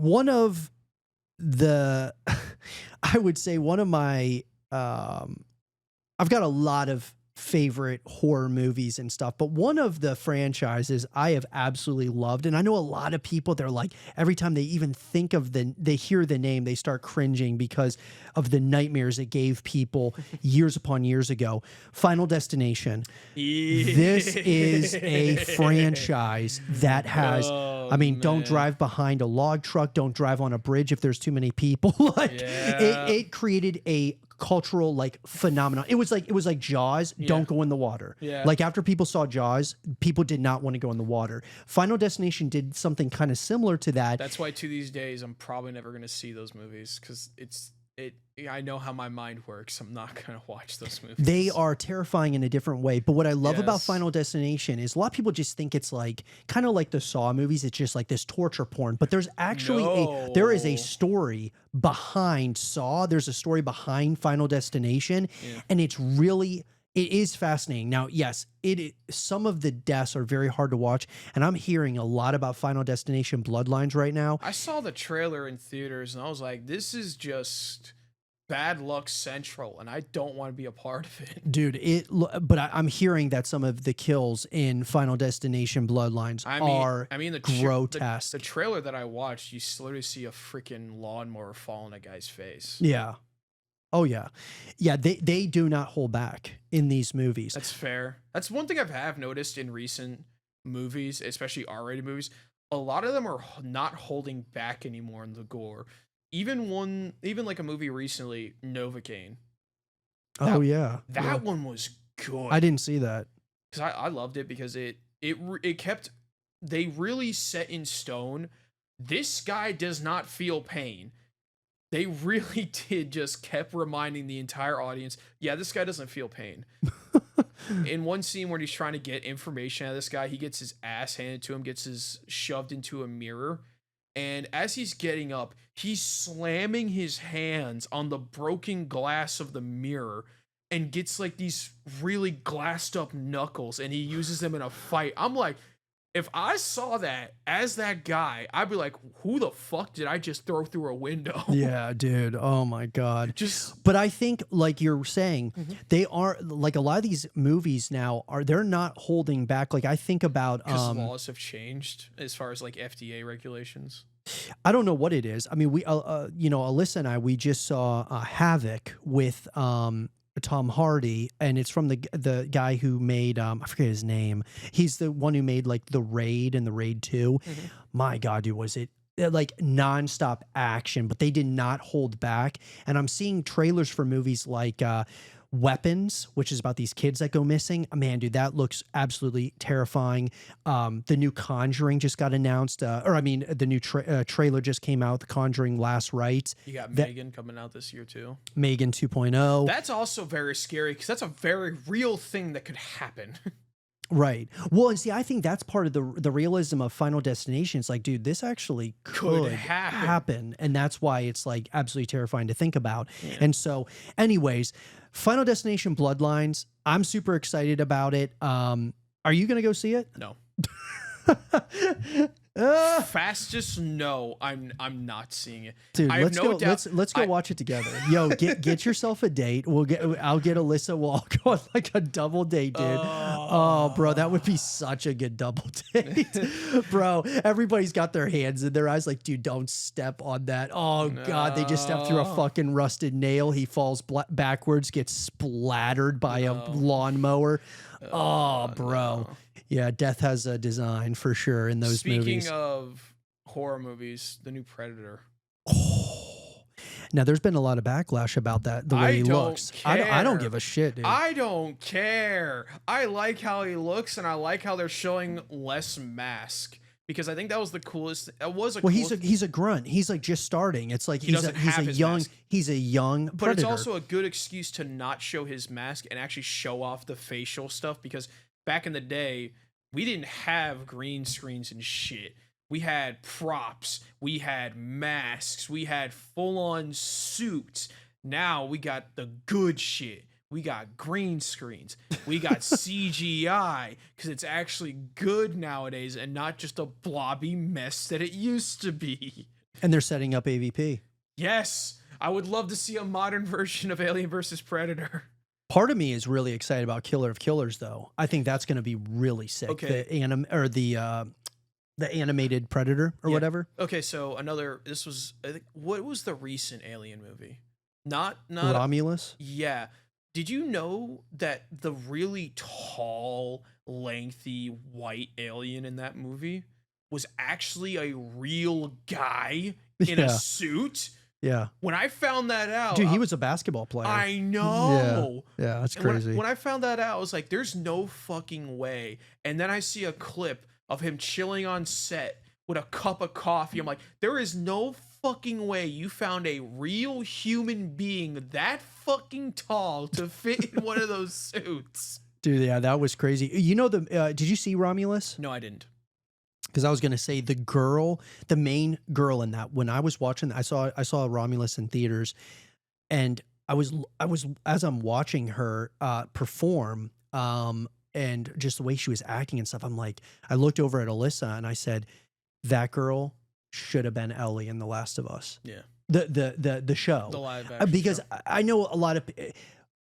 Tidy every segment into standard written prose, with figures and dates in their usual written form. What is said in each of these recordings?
one of the, I would say one of my, I've got a lot of favorite horror movies and stuff, but one of the franchises I have absolutely loved, and I know a lot of people, they're like, every time they even think of they hear the name, they start cringing because of the nightmares it gave people years upon years ago. Final Destination. This is a franchise that has, I mean, don't drive behind a log truck, don't drive on a bridge if there's too many people. Like it created a cultural like phenomenon. It was like Jaws. Don't go in the water. Like after people saw Jaws, people did not want to go in the water. Final Destination did something kind of similar to that. That's why to these days I'm probably never going to see those movies, because I know how my mind works. I'm not going to watch those movies. They are terrifying in a different way. But what I love about Final Destination is a lot of people just think it's like kind of like the Saw movies. It's just like this torture porn. But there's actually there is a story behind Saw. There's a story behind Final Destination, and it is fascinating. Now, yes, some of the deaths are very hard to watch, and I'm hearing a lot about Final Destination Bloodlines right now. I saw the trailer in theaters, and I was like, this is just bad luck central, and I don't want to be a part of it. Dude, but I'm hearing that some of the kills in Final Destination Bloodlines are grotesque. The trailer that I watched, you literally see a freaking lawnmower fall on a guy's face. Yeah. Oh, yeah. Yeah, they do not hold back in these movies. That's fair. That's one thing I have noticed in recent movies, especially R-rated movies. A lot of them are not holding back anymore in the gore. Even like a movie recently, Novocaine. That one was good. I didn't see that. Because I loved it because it kept, they really set in stone, this guy does not feel pain. They really did just kept reminding the entire audience, yeah, this guy doesn't feel pain. In one scene where he's trying to get information out of this guy, he gets his ass handed to him, gets his shoved into a mirror. And as he's getting up, he's slamming his hands on the broken glass of the mirror and gets like these really glassed up knuckles, and he uses them in a fight. I'm like, if I saw that as that guy, I'd be like, who the fuck did I just throw through a window? Yeah, dude. Oh my God. But I think, like you're saying, they are like a lot of these movies now they're not holding back. Like I think about because laws have changed as far as like FDA regulations. I don't know what it is. I mean, we Alyssa and we just saw Havoc with Tom Hardy, and it's from the guy who made I forget his name. He's the one who made like The Raid and The Raid 2. My God, dude, was it like nonstop action, but they did not hold back. And I'm seeing trailers for movies like Weapons, which is about these kids that go missing. Man, dude, that looks absolutely terrifying. The new Conjuring just got announced, the new trailer just came out, The Conjuring Last Rites. You got Megan coming out this year too. Megan 2.0. That's also very scary because that's a very real thing that could happen. Right. Well, and see, I think that's part of the realism of Final Destination. It's like, dude, this actually could happen. And that's why it's like absolutely terrifying to think about. Yeah. And so anyways, Final Destination Bloodlines, I'm super excited about it. Are you going to go see it? No. Fastest no, I'm not seeing it, dude. Let's go watch it together. Yo, get yourself a date. I'll get Alyssa. We'll all go on like a double date, dude. Oh, bro, that would be such a good double date, bro. Everybody's got their hands in their eyes, like, dude, don't step on that. Oh no. God, they just stepped through a fucking rusted nail. He falls backwards, gets splattered by a lawnmower. Oh, bro. No. Yeah, death has a design for sure in those movies. Speaking of horror movies, the new Predator. Oh. Now, there's been a lot of backlash about that, the way he looks. I don't give a shit, dude. I don't care. I like how he looks, and I like how they're showing less mask. Because I think that was the coolest. He's a grunt. He's like just starting. It's like he's a young but Predator. It's also a good excuse to not show his mask and actually show off the facial stuff, because back in the day, we didn't have green screens and shit. We had props, we had masks, we had full-on suits. Now we got the good shit. We got green screens. We got CGI, because it's actually good nowadays and not just a blobby mess that it used to be. And they're setting up AVP. Yes, I would love to see a modern version of Alien versus Predator. Part of me is really excited about Killer of Killers, though. I think that's going to be really sick. Okay. The animated Predator or whatever. Okay, so this was, I think, what was the recent Alien movie? Not Romulus. Yeah. Did you know that the really tall, lengthy white alien in that movie was actually a real guy in a suit? Yeah. When I found that out, dude, he was a basketball player. I know. Yeah, that's crazy. When I found that out, I was like, there's no fucking way. And then I see a clip of him chilling on set with a cup of coffee. I'm like, there is no fucking way you found a real human being that fucking tall to fit in one of those suits. Dude, yeah, that was crazy. You know, did you see Romulus? No, I didn't. Because I was gonna say the main girl in that. When I was watching, I saw Romulus in theaters, and I was as I'm watching her perform, and just the way she was acting and stuff. I'm like, I looked over at Alyssa and I said, that girl should have been Ellie in The Last of Us. Yeah, the show, the live action because show. I know a lot of.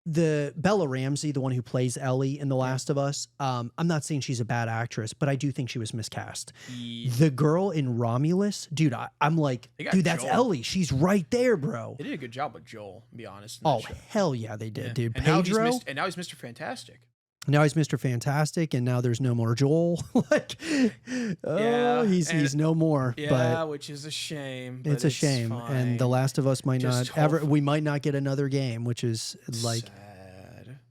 The Bella Ramsey, the one who plays Ellie in The Last of Us, I'm not saying she's a bad actress, but I do think she was miscast. Yeah. The girl in Romulus, dude, I'm like, dude, that's Joel. Ellie. She's right there, bro. They did a good job with Joel, to be honest. Oh, hell yeah, they did, dude. And Pedro. now he's Mr. Fantastic. Now he's Mr. Fantastic, and now there's no more Joel. He's no more. Yeah, but which is a shame. It's a shame, fine. and The Last of Us might Just not ever. We might not get another game, which is like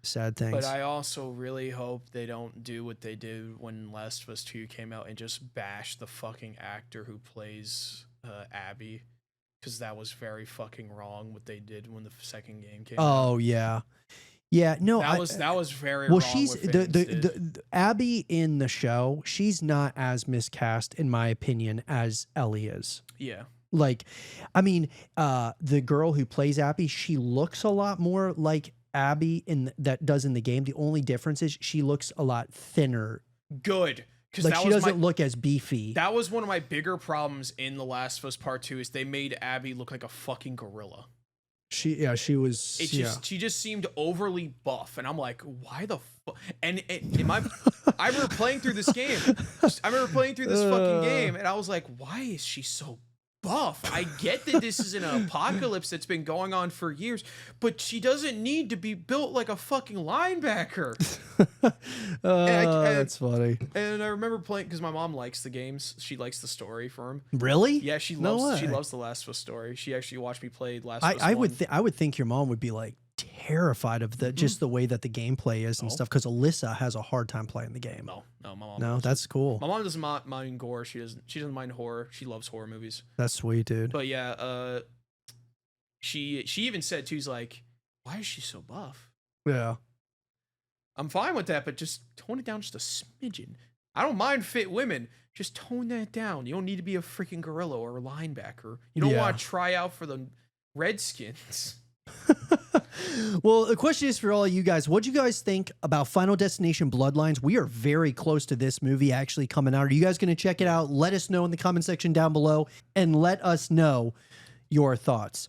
sad things. But I also really hope they don't do what they did when Last of Us 2 came out and just bash the fucking actor who plays Abby, because that was very fucking wrong what they did when the second game came out. Oh yeah. Yeah, no, that was very well. wrong. She's the Abby in the show. She's not as miscast, in my opinion, as Ellie is. Yeah, like, I mean, the girl who plays Abby, she looks a lot more like Abby in the game. The only difference is she looks a lot thinner. Good, because like she doesn't look as beefy. That was one of my bigger problems in The Last of Us Part 2 is they made Abby look like a fucking gorilla. She was. She just seemed overly buff, and I'm like, why the fuck? And I remember playing through this game. I remember playing through this fucking game, and I was like, why is she so buff? I get that this is an apocalypse that's been going on for years, but she doesn't need to be built like a fucking linebacker. That's funny. And I remember playing because my mom likes the games. She likes the story for him. Really? Yeah, she loves the Last of Us story. She actually watched me play Last of Us. I would think your mom would be like terrified of just the way that the gameplay is and stuff, because Alyssa has a hard time playing the game. No, my mom. No, that's cool. My mom doesn't mind gore. She doesn't mind horror. She loves horror movies. That's sweet, dude. But yeah, she even said too, he's like, why is she so buff? Yeah. I'm fine with that, but just tone it down just a smidgen. I don't mind fit women. Just tone that down. You don't need to be a freaking gorilla or a linebacker. You don't want to try out for the Redskins. Well, the question is for all of you guys, what do you guys think about Final Destination Bloodlines? We are very close to this movie actually coming out. Are you guys going to check it out? Let us know in the comment section down below, and let us know your thoughts.